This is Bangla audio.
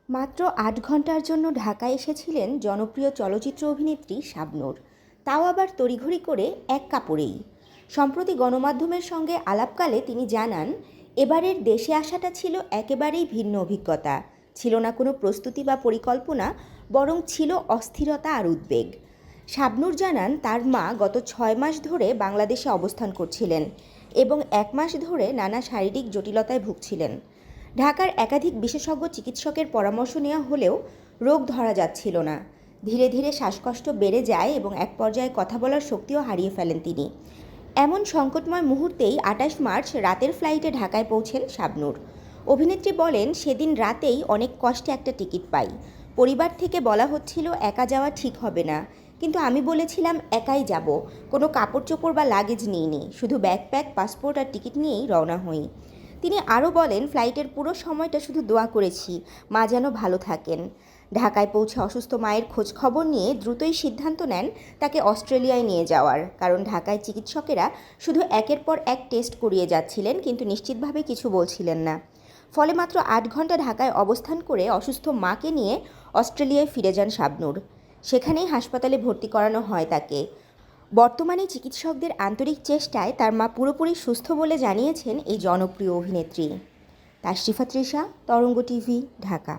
মাত্র ৮ ঘন্টার জন্য ঢাকায় এসেছিলেন জনপ্রিয় চলচ্চিত্র অভিনেত্রী শাবনূর, তাও আবার তড়িঘড়ি করে এক কাপড়েই। সম্প্রতি গণমাধ্যমের সঙ্গে আলাপকালে তিনি জানান, এবারের দেশে আসাটা ছিল একেবারেই ভিন্ন অভিজ্ঞতা। ছিল না কোনো প্রস্তুতি বা পরিকল্পনা, বরং ছিল অস্থিরতা আর উদ্বেগ। শাবনূর জানান, তার মা গত ৬ মাস ধরে বাংলাদেশে অবস্থান করছিলেন এবং ১ মাস ধরে নানা শারীরিক জটিলতায় ভুগছিলেন। ঢাকার একাধিক বিশেষজ্ঞ চিকিৎসকের পরামর্শ নেওয়া হলেও রোগ ধরা যাচ্ছিল না। ধীরে ধীরে শ্বাসকষ্ট বেড়ে যায় এবং এক পর্যায়ে কথা বলার শক্তিও হারিয়ে ফেলেন তিনি। এমন সংকটময় মুহূর্তেই ২৮ মার্চ রাতের ফ্লাইটে ঢাকায় পৌঁছেন শাবনূর। অভিনেত্রী বলেন, সেদিন রাতেই অনেক কষ্টে একটা টিকিট পাই। পরিবার থেকে বলা হচ্ছিল একা যাওয়া ঠিক হবে না, কিন্তু আমি বলেছিলাম একাই যাব। কোনো কাপড় চোপড় বা লাগেজ নিইনি, শুধু ব্যাকপ্যাক, পাসপোর্ট আর টিকিট নিয়েই রওনা হই। তিনি আরও বলেন, ফ্লাইটের পুরো সময়টা শুধু দোয়া করেছি মা যেন ভালো থাকেন। ঢাকায় পৌঁছে অসুস্থ মায়ের খোঁজ খবর নিয়ে দ্রুতই সিদ্ধান্ত নেন তাকে অস্ট্রেলিয়ায় নিয়ে যাওয়ার, কারণ ঢাকায় চিকিৎসকেরা শুধু একের পর এক টেস্ট করিয়ে যাচ্ছিলেন, কিন্তু নিশ্চিতভাবে কিছু বলছিলেন না। ফলে মাত্র ৮ ঘন্টা ঢাকায় অবস্থান করে অসুস্থ মাকে নিয়ে অস্ট্রেলিয়ায় ফিরে যান শাবনূর। সেখানেই হাসপাতালে ভর্তি করানো হয় তাকে। বর্তমানে চিকিৎসকদের আন্তরিক চেষ্টায় তার মা পুরোপুরি সুস্থ বলে জানিয়েছেন এই জনপ্রিয় অভিনেত্রী। তাশরিফা তৃষা, তরঙ্গ টিভি, ঢাকা।